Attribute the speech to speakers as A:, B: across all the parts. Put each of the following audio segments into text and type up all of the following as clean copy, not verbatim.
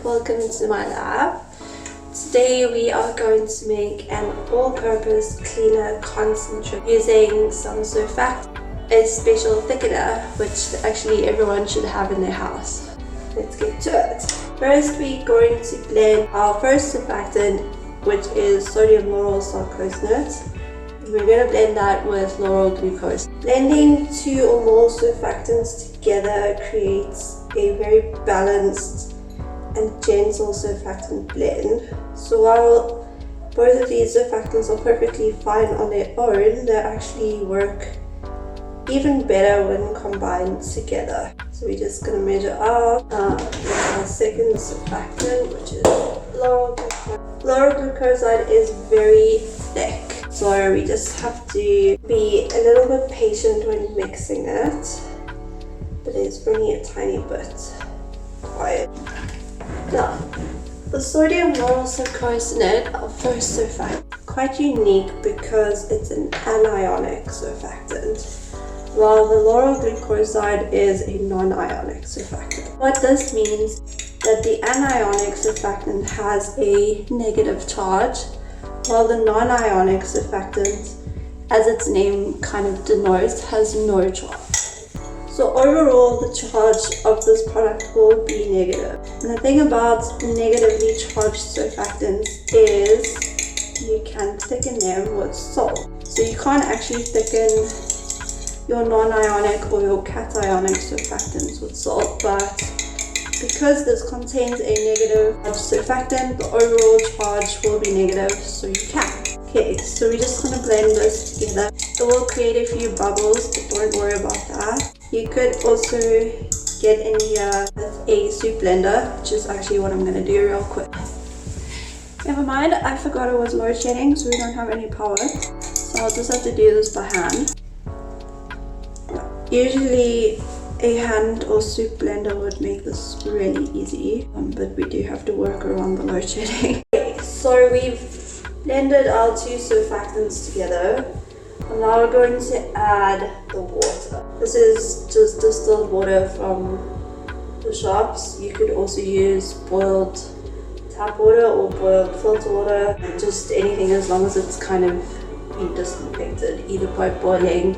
A: welcome to my lab. Today we are going to make an all-purpose cleaner concentrate using some surfactant, a special thickener which actually everyone should have in their house. Let's get to it. First we're going to blend our first surfactant, which is sodium lauryl sarcosinate. We're going to blend that with lauryl glucose. Blending two or more surfactants together creates a very balanced and gentle surfactant blend. So while both of these surfactants are perfectly fine on their own, they actually work even better when combined together. So we're just going to measure out our second surfactant, which is lauryl glucose. Lauryl glucoside is very thick, so we just have to be a little bit patient when mixing it, but it's only a tiny bit. Quiet. Now, the sodium lauryl sarcosinate, our first surfactant, quite unique because it's an anionic surfactant, while the lauryl glucoside is a non-ionic surfactant. What this means that the anionic surfactant has a negative charge, while the non-ionic surfactant, as its name kind of denotes, has no charge. So overall, the charge of this product will be negative. And the thing about negatively charged surfactants is you can thicken them with salt. So you can't actually thicken your non-ionic or your cationic surfactants with salt, but because this contains a negative surfactant, the overall charge will be negative, so you can. Okay, so we're just going to blend this together. It will create a few bubbles, but don't worry about that. You could also get in here with a soup blender, which is actually what I'm going to do real quick. Never mind, I forgot it was load shedding, so we don't have any power. So I'll just have to do this by hand. Usually a hand or soup blender would make this really easy, but we do have to work around the load shedding. Okay, so we've blended our two surfactants together. And now we're going to add the water. This is just distilled water from the shops. You could also use boiled tap water or boiled filter water, just anything as long as it's kind of been disinfected, either by boiling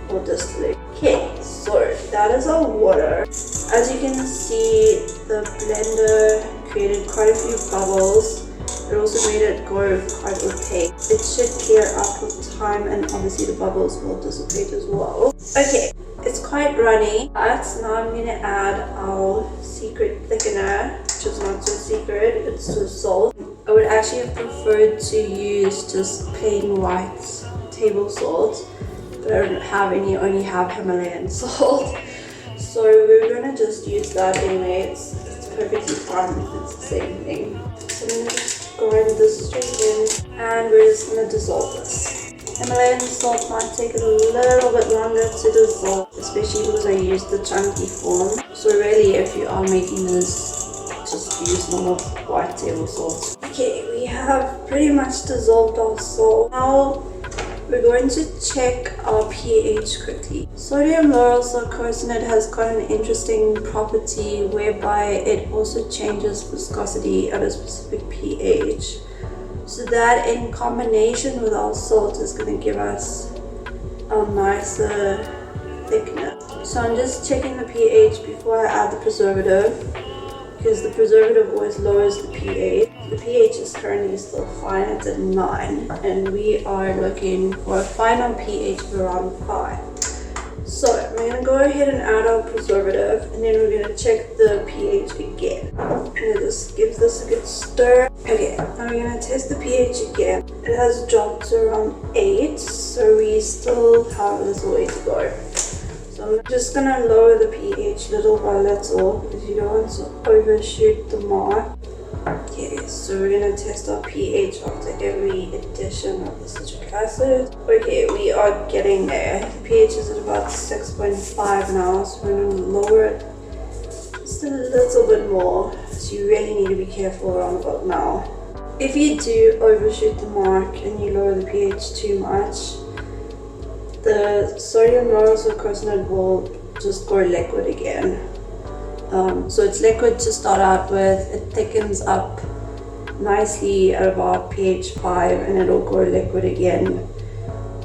A: or distilling. Okay, so that is our water. As you can see, the blender created quite a few bubbles. It also made it go quite opaque. It should clear up with time, and obviously the bubbles will dissipate as well. Okay, it's quite runny, but now I'm going to add our secret thickener, which is not so secret, it's just salt. I would actually have preferred to use just plain white table salt, but I don't have any, only have Himalayan salt. So we're going to just use that anyway. It's perfectly fine if it's the same thing. So I'm going to just grind this straight in, and we're just going to dissolve this. Himalayan salt might take a little bit longer to dissolve, especially because I used the chunky form. So really, if you are making this, just use normal white table salt. Okay, we have pretty much dissolved our salt. Now we're going to check our pH quickly. Sodium lauryl sarcosinate has got an interesting property whereby it also changes viscosity at a specific pH. So that in combination with our salt is going to give us a nicer thickener. So I'm just checking the pH before I add the preservative, because the preservative always lowers the pH. The pH is currently still fine, it's at 9, and we are looking for a final pH of around 5. So I'm going to go ahead and add our preservative, and then we're going to check the pH again. I'm going to just give this a good stir. Okay, now we're going to test the pH again. It has dropped to around 8, so we still have a little way to go. So I'm just going to lower the pH little by little because you don't want to overshoot the mark. Okay, so we're going to test our pH after every addition of the citric acid. Okay, we are getting there. The pH is at about 6.5 now, so we're going to lower it just a little bit more. So you really need to be careful around about now. If you do overshoot the mark and you lower the pH too much, the sodium lauryl sarcosinate will just go liquid again. So it's liquid to start out with. It thickens up nicely at about pH 5 and it'll go liquid again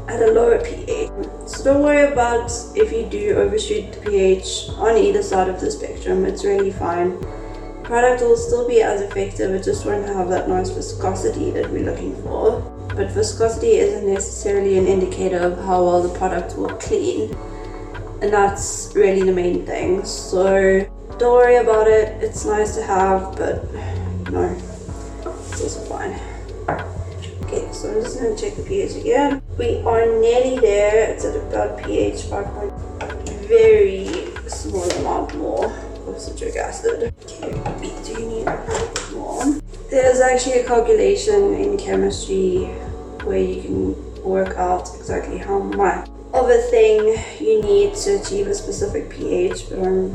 A: at a lower pH. So don't worry about if you do overshoot the pH on either side of the spectrum, it's really fine. The product will still be as effective, it just won't have that nice viscosity that we're looking for. But viscosity isn't necessarily an indicator of how well the product will clean, and that's really the main thing. So don't worry about it, it's nice to have, but no, it's also fine. Okay, so I'm just going to check the pH again. We are nearly there. It's at about pH 5. Very small amount more of citric acid. Okay, we do need a little bit more. There's actually a calculation in chemistry where you can work out exactly how much of a thing you need to achieve a specific pH, but I'm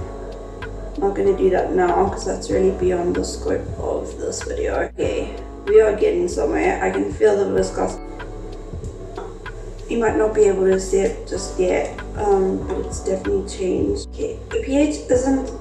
A: not going to do that now because that's really beyond the scope of this video. Okay. We are getting somewhere. I can feel the viscosity. You might not be able to see it just yet, but it's definitely changed. Okay, the pH isn't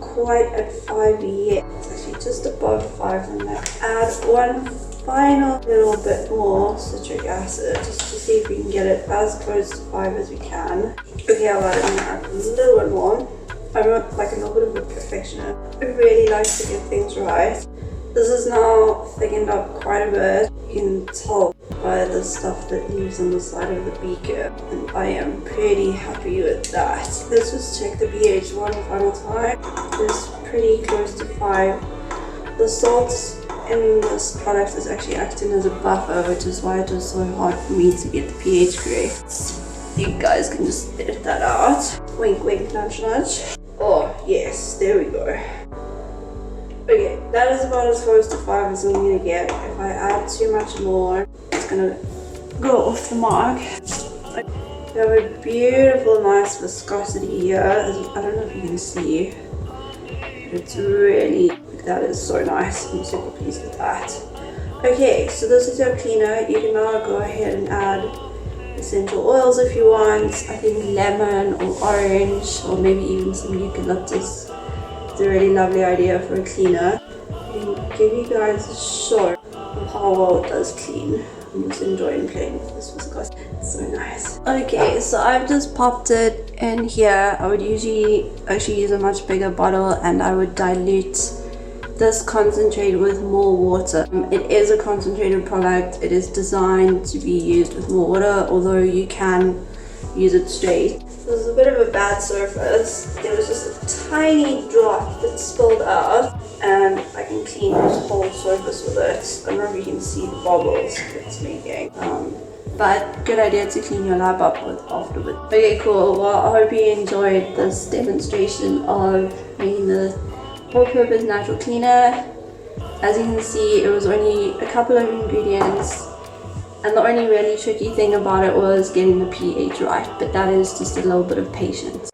A: quite at 5 yet. It's actually just above 5. I'm going to add one final little bit more citric acid just to see if we can get it as close to 5 as we can. Okay, I'm going to add a little bit more. I'm like a little bit of a perfectionist. I really like to get things right. This is now thickened up quite a bit. You can tell by the stuff that leaves on the side of the beaker, and I am pretty happy with that. Let's just check the pH one final time. It's pretty close to 5. The salt in this product is actually acting as a buffer, which is why it was so hard for me to get the pH correct. You guys can just edit that out. Wink, wink, nudge, nudge. Oh, yes, there we go. Okay, that is about as close to 5 as I'm going to get. If I add too much more, it's going to go off the mark. We have a beautiful, nice viscosity here. I don't know if you can see. It's really, that is so nice. I'm super pleased with that. Okay, so this is your cleaner. You can now go ahead and add essential oils if you want. I think lemon or orange or maybe even some eucalyptus. It's a really lovely idea for a cleaner. And give you guys a show of how well it does clean. I'm just enjoying playing with this viscosity. It's so nice. Okay, so I've just popped it in here. I would usually actually use a much bigger bottle and I would dilute this concentrate with more water. It is a concentrated product. It is designed to be used with more water, although you can use it straight. This is a bit of a bad surface. There was just a tiny drop that spilled out and I can clean this whole surface with it. I don't know if you can see the bubbles it's making. But good idea to clean your lab up with afterwards. Okay, cool. Well, I hope you enjoyed this demonstration of making the all-purpose natural cleaner. As you can see, it was only a couple of ingredients. And the only really tricky thing about it was getting the pH right, but that is just a little bit of patience.